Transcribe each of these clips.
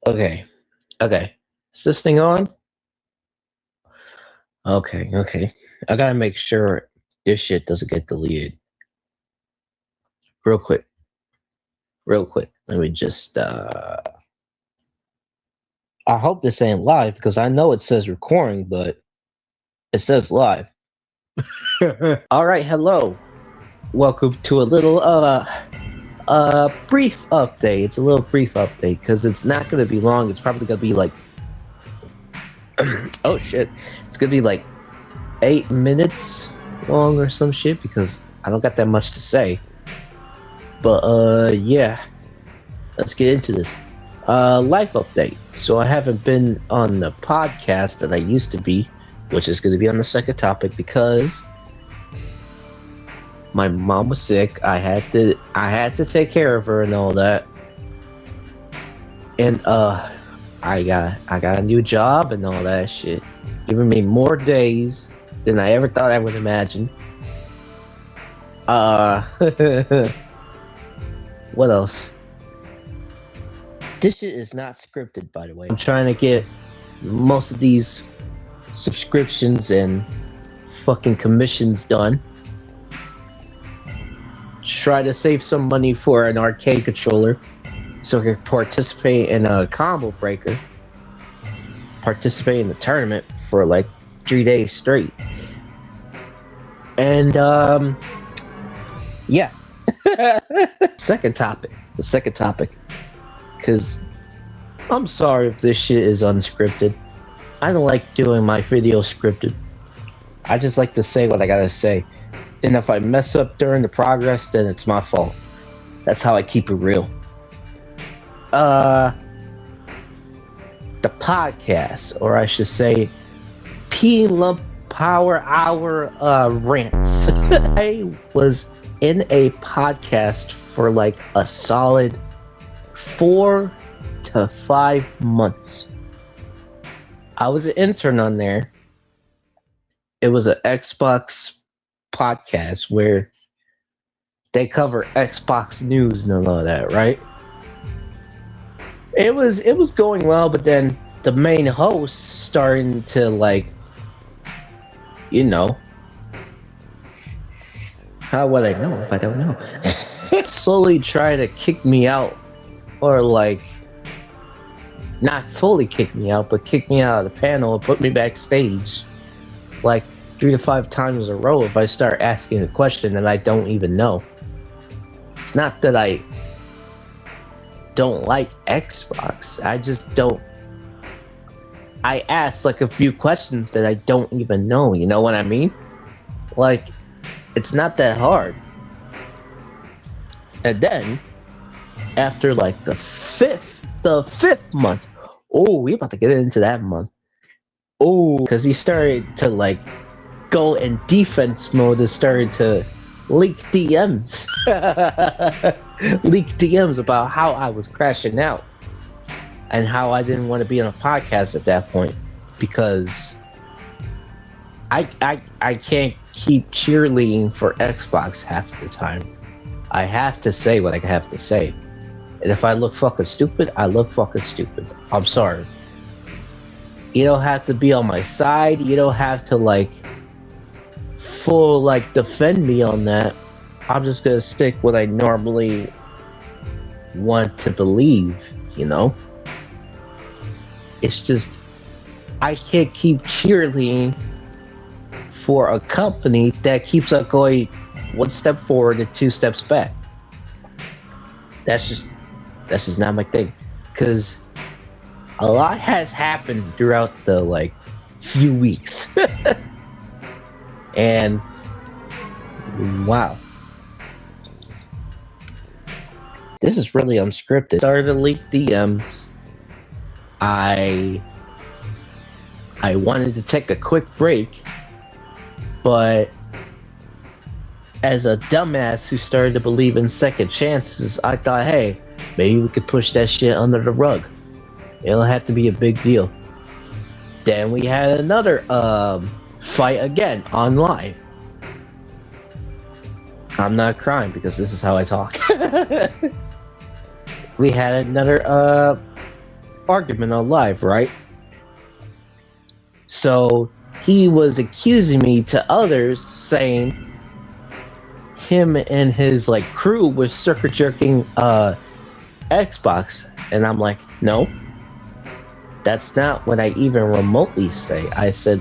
Okay, okay. Is this thing on? Okay. I gotta make sure this shit doesn't get deleted. Real quick, real quick. Let me just, I hope this ain't live because I know it says recording, but it says live. Alright, hello. Welcome to a little, brief update. It's a little brief update because it's not gonna be long. It's probably gonna be like, oh shit. It's gonna be like 8 minutes long or some shit because I don't got that much to say. But yeah, let's get into this. Life update. So I haven't been on the podcast that I used to be, which is going to be on the second topic because my mom was sick. I had to take care of her and all that. And I got a new job and all that shit, giving me more days than I ever thought I would imagine. What else? This shit is not scripted, by the way. I'm trying to get most of these subscriptions and fucking commissions done. Try to save some money for an arcade controller so I can participate in a combo breaker. Participate in the tournament for like 3 days straight. And yeah. The second topic. Because I'm sorry if this shit is unscripted. I don't like doing my videos scripted. I just like to say what I gotta say. And if I mess up during the progress, then it's my fault. That's how I keep it real. The podcast, or I should say, P Lump Power Hour rants. I was in a podcast for like a solid 4 to 5 months. I was an intern on there. It was an Xbox podcast where they cover Xbox news and all of that, right? It was going well, but then the main host starting to like, you know, how would I know if I don't know? Slowly try to kick me out, or like, not fully kick me out, but kick me out of the panel and put me backstage like 3 to 5 times in a row if I start asking a question that I don't even know. It's not that I don't like Xbox, I just don't. I ask like a few questions that I don't even know, you know what I mean? Like, it's not that hard. And then, after like the fifth month, oh, we about to get into that month. Oh, because he started to like go in defense mode and started to leak DMs. Leak DMs about how I was crashing out and how I didn't want to be on a podcast at that point because I can't keep cheerleading for Xbox half the time. I have to say what I have to say. And if I look fucking stupid, I look fucking stupid. I'm sorry. You don't have to be on my side. You don't have to like full like defend me on that. I'm just gonna stick what I normally want to believe, you know? It's just I can't keep cheerleading for a company that keeps on going 1 step forward and 2 steps back. That's just not my thing. Cause a lot has happened throughout the like few weeks. And wow. This is really unscripted. Started to leak DMs. I wanted to take a quick break, but as a dumbass who started to believe in second chances, I thought, hey, maybe we could push that shit under the rug. It'll have to be a big deal. Then we had another fight again online. I'm not crying because this is how I talk. We had another argument on live, right? So he was accusing me to others, saying him and his like crew was circuit jerking Xbox, and I'm like, no, that's not what I even remotely say. I said,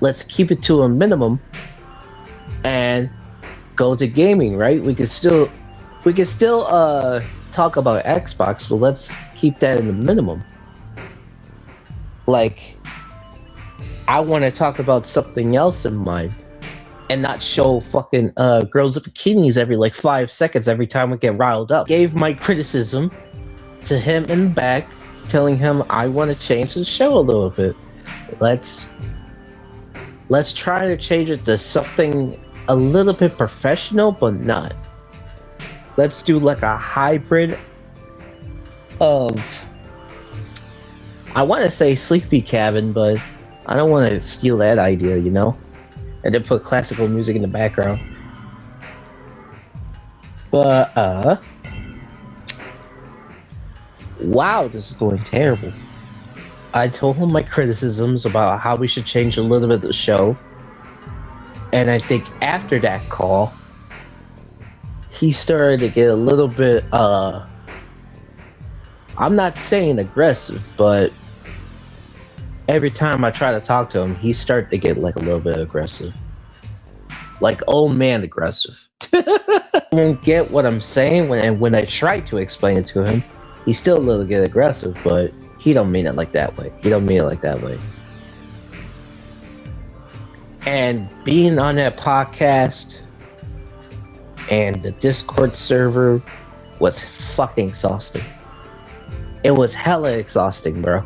let's keep it to a minimum and go to gaming, right? We could still talk about Xbox, but let's keep that in the minimum. Like, I want to talk about something else in mind and not show fucking girls with bikinis every like 5 seconds every time we get riled up. Gave my criticism to him in the back, telling him I want to change the show a little bit. Let's try to change it to something a little bit professional, but not. Let's do like a hybrid of, I want to say Sleepy Cabin, but I don't want to steal that idea, you know? And then put classical music in the background. But, wow, this is going terrible. I told him my criticisms about how we should change a little bit of the show. And I think after that call, he started to get a little bit, I'm not saying aggressive, but every time I try to talk to him, he started to get like a little bit aggressive. Like old man aggressive. He won't get what I'm saying when I try to explain it to him. He's still a little bit aggressive, but he don't mean it like that way. And being on that podcast and the Discord server was fucking exhausting. It was hella exhausting, bro.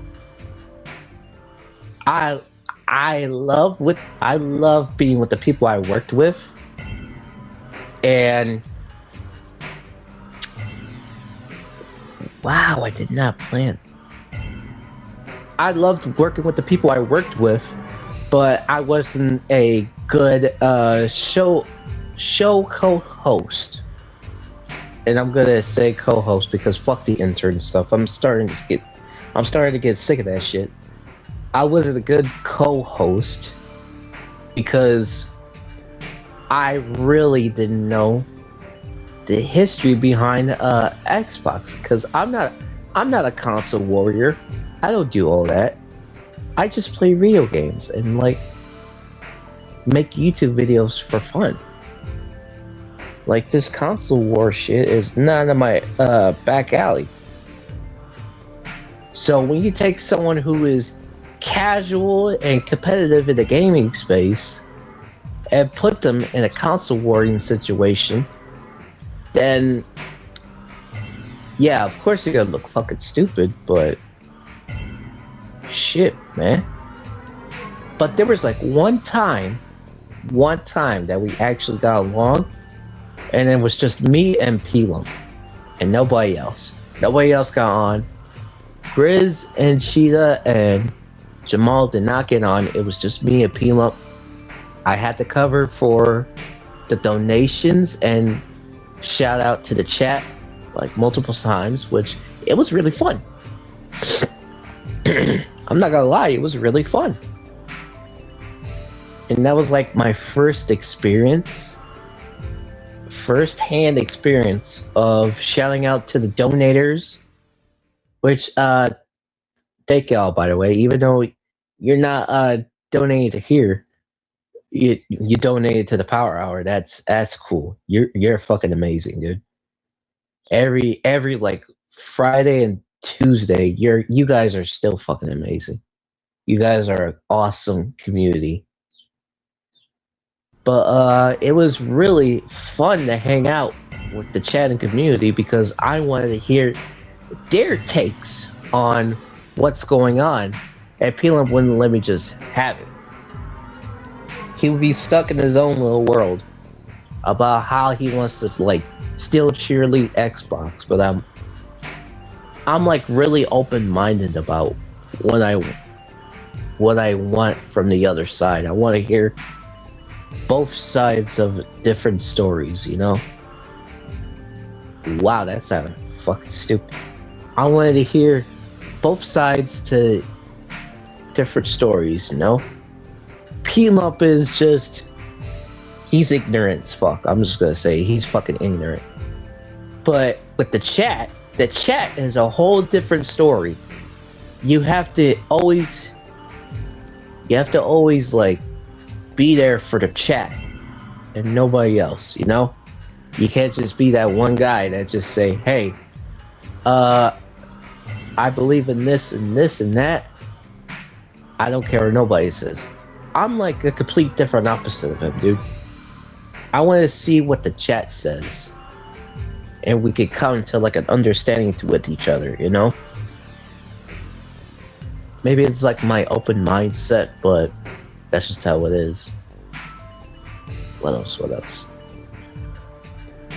I love being with the people I worked with, and wow, I did not plan. I loved working with the people I worked with, but I wasn't a good show co-host. And I'm gonna say co-host because fuck the intern stuff. I'm starting to get sick of that shit. I wasn't a good co-host because I really didn't know the history behind Xbox, because I'm not a console warrior. I don't do all that. I just play video games and like make YouTube videos for fun. Like, this console war shit is none of my back alley. So when you take someone who is casual and competitive in the gaming space and put them in a console warring situation, then yeah, of course you're gonna look fucking stupid, but shit, man. But there was like one time that we actually got along, and it was just me and Pelum and nobody else. Nobody else got on. Grizz and Cheetah and Jamal did not get on. It was just me and Pelum. I had to cover for the donations and shout out to the chat like multiple times, which it was really fun. I'm not gonna lie, it was really fun. And that was like my first hand experience of shouting out to the donators, which thank y'all, by the way. Even though you're not donating to here, you donated to the Power Hour. That's cool. You're fucking amazing, dude. Every like Friday and Tuesday, you guys are still fucking amazing. You guys are an awesome community. But it was really fun to hang out with the chat and community because I wanted to hear their takes on what's going on, and Pelum wouldn't let me just have it. He would be stuck in his own little world about how he wants to like still cheerlead Xbox, but I'm like really open-minded about what I want from the other side. I want to hear both sides of different stories, you know? Wow, that sounded fucking stupid. I wanted to hear both sides to different stories, you know? P-Lump is just... He's ignorant as fuck. I'm just gonna say, he's fucking ignorant. But with the chat is a whole different story. You have to always, like, be there for the chat and nobody else, you know? You can't just be that one guy that just say, hey, I believe in this and this and that. I don't care what nobody says. I'm like a complete different opposite of him, dude. I want to see what the chat says. And we could come to like an understanding with each other, you know? Maybe it's like my open mindset, but that's just how it is. What else?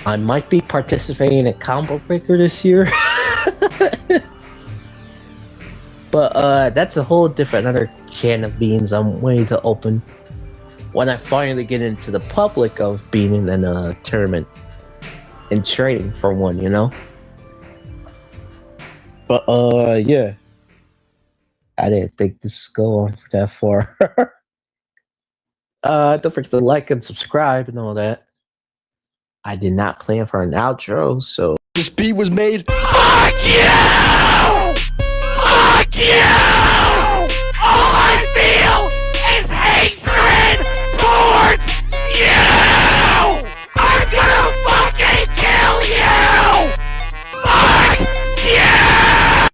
I might be participating in Combo Breaker this year. But that's a whole different other can of beans I'm waiting to open when I finally get into the public of being in a tournament and trading for one, you know? But yeah. I didn't think this would go on for that far. Don't forget to like and subscribe and all that. I did not plan for an outro, so This beat was made. Fuck you! Fuck you!